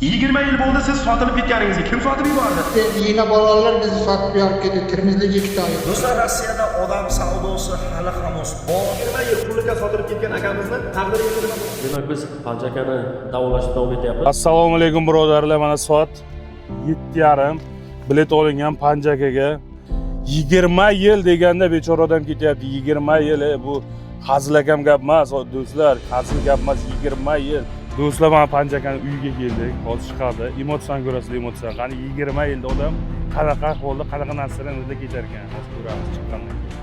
20 yil bo'ldi siz sotilib ketganingizga kim sotib yubordi? Yine bolalar bizi sotib yorib ketdi. Termizlik 2 ta ayol. Do'stlar, Rossiyada odam savdosi hali hanuz bor. 20 yil pullikka sotilib ketgan akamizni taqdiri nima? Demak biz Panjakani davolashda davom etyapmiz. Assalomu alaykum birodarlar, mana soat 7:30. Bilet olingan Panjakaga 20 yil deganda bechora odam ketyapti. 20 yil bu hazilakam gap emas, do'stlar, hazil gap emas. 20 yil. Do'stlar, mana Panjakani uyiga keldik. Hozir chiqadi. Emotsiyan ko'rasizlar, emotsiyan. Qani 20 yilda odam qanaqa ahvolda, qanaqa narsalarni o'zida kechar ekan. Hozir ko'ramiz chiqqandan keyin.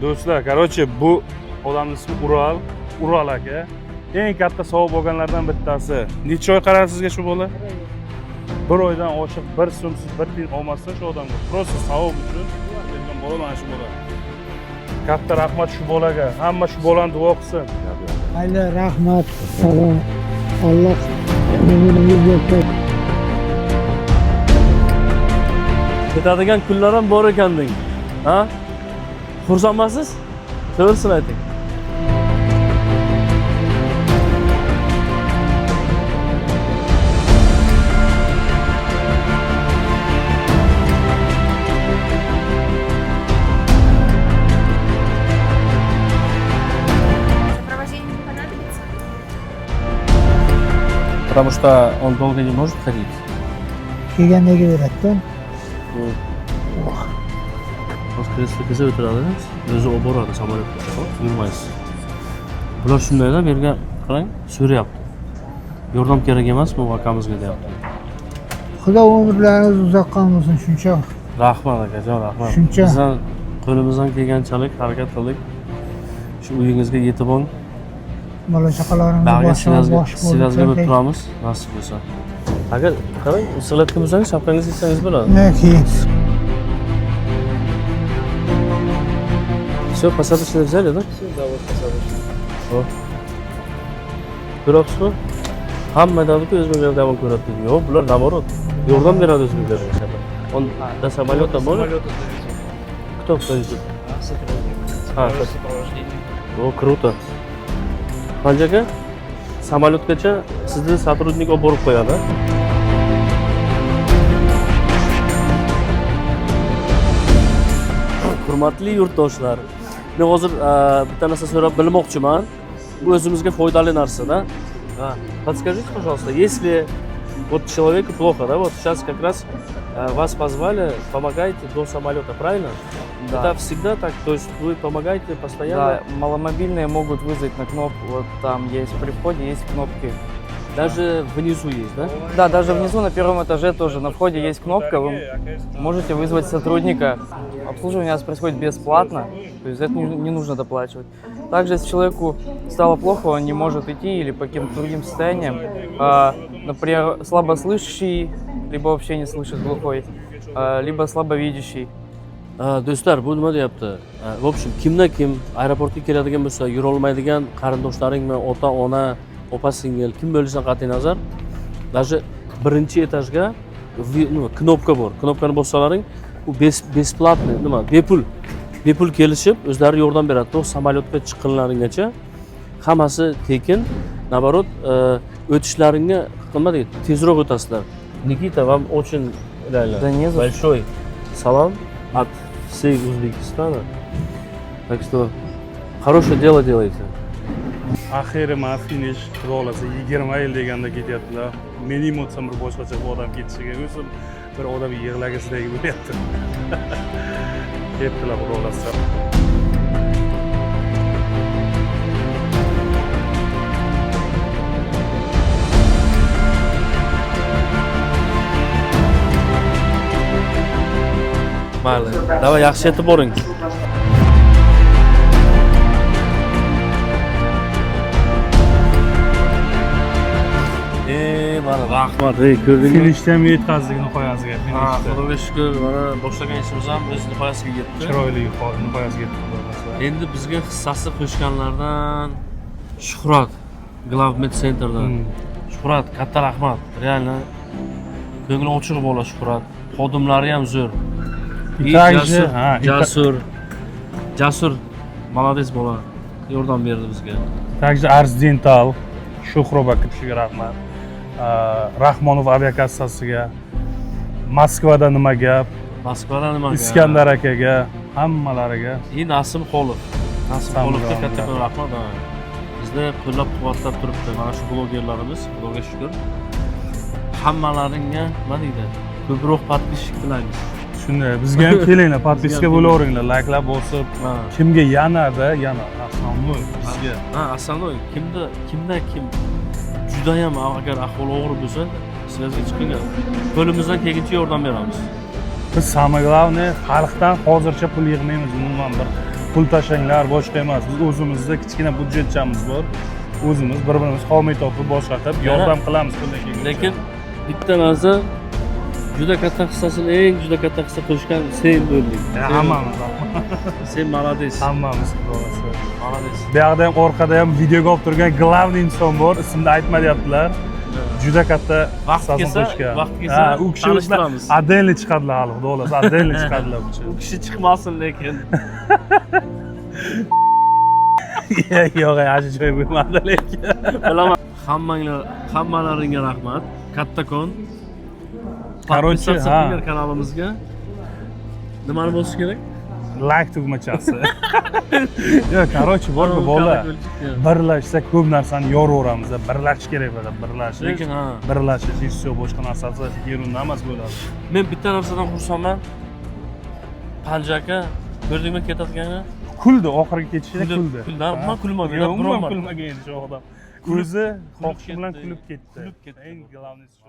Do'stlar, короче, bu odamning ismi Ural aka. Eng katta savob olganlardan bittasi. Necha oy qaradi sizga shu bola? 1 oydan oshiq 1 so'msiz 1 tiyin olmasdan shu odamga просто savob uchun kelgan bola mana shu bola. Katta rahmat shu bolaga. Hamma shu bolani duo qilsin. Hayli rahmat. Salom. Alloh umringizni uzaytirsin. Ketadigan kunlar ham bor ekanding. Ha? Xursandmisiz? To'g'risini ayting. Сопровождение не понадобится? Потому что он долго не может ходить. Kelgandagi beradi. O'z kreslokasiga o'tiradi, o'zi olib boradi samolyotga. Yurmaysiz. Bular shundayda bu yerga qarang, so'rayapti. Yordam kerak emasmi bu akamizga deyapti. Xudo umrlaringiz uzoqqan bo'lsin shuncha. Rahmat akajon, rahmat. Shuncha. Bizdan qo'limizdan kelganchalik harakat qildik. Shu uyingizga yetib ol. Bola chaqalaringiz Bag'ga bosh sizlarga bo'lib turamiz, nasib bo'lsa. Agar qarang, sig'latgan bo'lsangiz, shapkangizni yechsangiz bo'ladi. Keyin. Все, посадочный взяли, да? Да, вот посадочный. Ko'ryapsizmi? Hamma aytadi-ku, o'zbeklar davom ko'radi. Yo'q, bular naborot. Yordam beradi o'zbeklarga. Он до самолета может? Кто повезет? О, круто. Panjaka samolyotgacha sizni сотрудник olib borib qo'yadi. Hurmatli yurtdoshlar, men hozir bitta narsa so'rab bilmoqchiman. Bu o'zimizga foydali narsa-da. Подскажите, пожалуйста, если вот человеку плохо, да, вот сейчас как раз вас позвали, помогаете до самолета, правильно? Да. Это всегда так, то есть вы помогаете постоянно? Да, маломобильные могут вызвать на кнопку, вот там есть при входе, есть кнопки. Даже внизу есть, да? Да, даже внизу на первом этаже тоже на входе есть кнопка, вы можете вызвать сотрудника. Обслуживание у нас происходит бесплатно, то есть это не нужно доплачивать. Также, если человеку стало плохо, он не может идти или по каким-то другим состояниям, например, слабослышащий, либо вообще не слышит, глухой, либо слабовидящий. Do'stlar, bu nima deyapti? В общем, kimdan kim aeroportga keladigan bo'lsa, yura olmaydigan qarindoshlaringmi, ota, ona, opa, singil, kim bo'lishidan qat'iy nazar, даже birinchi etajga knopka bor. Knopkani bossalaring, u besplatniy, nima, bepul kelishib, o'zlari yordam beradi. To samolyotga chiqqanlaringgacha hammasi tekin. Наоборот, o'tishlaringga nima deydi? Tezroq o'tasizlar. Nikita, вам очень реально Да не за что. большой салам от всей Узбекистана. Так что хорошее дело делайте. Axiri mana finish qilolasa 20 yil deganda ketyaptilar. Mening emotsiyam bir boshqacha, bu odam ketishiga o'zim bir odam yig'lagisidagi bo'lyapti. Ketdilar qilolasa. Mayli. Davay, yaxshi yetib boring. Mana rahmat, ko'rdingmi? Finishda ham yetkazdik nihoyasiga. Xudoga shukr, mana boshlagan ishimiz ham o'z nihoyasiga yetdi. Chiroyli nihoyasiga yetdi. Endi bizga hissasi qo'shganlardan Shuhrat, Glavmed Centerdan. Shuhrat, katta rahmat. Reально ko'ngli ochiq bola Shuhrat. Xodimlari ham zo'r. Jasur, молодец bola. Yordam berdi bizga. Также Ars Dental Sho'xrob aka kishiga rahmat. Rahmonov aviakassasiga, Moskvada nima gap, Moskvadan nima? Iskandar akaga, hammalariga. Nasim Xolov. Nasim Samim Xolovga rahmat. kattakon rahmat. Bizni qo'llab-quvvatlab turibdi mana shu blogerlarimiz, Xudoga shukr. Hammalaringga nima deydi? Ko'proq podpисчик tilaymiz. Shunday, bizga ham kelinglar, podpiska bo'laveringlar, layklab bosib. Ha. Kimga yanada, yana основной bizga. Ha, основной kimda kim juda ham agar ahvol og'ir bo'lsa, sizlarga chiqinglar. Qo'limizdan kelguncha yordam beramiz. Biz самое главное xalqdan hozircha pul yig'maymiz, umuman bir pul tashanglar, boshqa emas. Biz o'zimizda kichkina budjetchamiz bor. O'zimiz bir-birimiz homiy topib boshqatib yordam qilamiz puldan keyin. Lekin bitta narsa juda katta hissasini juda katta hissa qo'shgan sen bo'lding. Hammamiz. Sen молодец. Hammamiz xudosi. Молодец. Bu yoqda ham orqada ham videoga olib turgan главный inson bor, ismini aytmayaptilar. Juda katta hissasini qo'shgan. Vaqt kelsa, u kishi bilan отдельно chiqadilar hali, xudo xohlasa, отдельно chiqadilar bu kishi. U kishi chiqmasin lekin. Yo'q, yaxshi joy bo'lmadi lekin. Bilaman. Hammalaringga rahmat. Kattakon. Короче, Podpisatsiya kanalimizga nimani bosish kerak? Like tugmachasi. Yo'q, короче, borku bola. Birlashsa ko'p narsani yoraveramiz. Birlashish kerak bo'ladi, birlashish. Lekin ha. Birlashish, hech boshqa narsasi yerunda emas bo'ladi. Men bitta narsadan xursandman. Panja aka ko'rdingmi ketayotganini? Kuldi, oxirgi ketishida kuldi. Kuldi. Man kulmagan. Yo'q, umuman kulmagan edi shu odam. O'zi xohishi bilan kulib ketdi. Eng главный shu.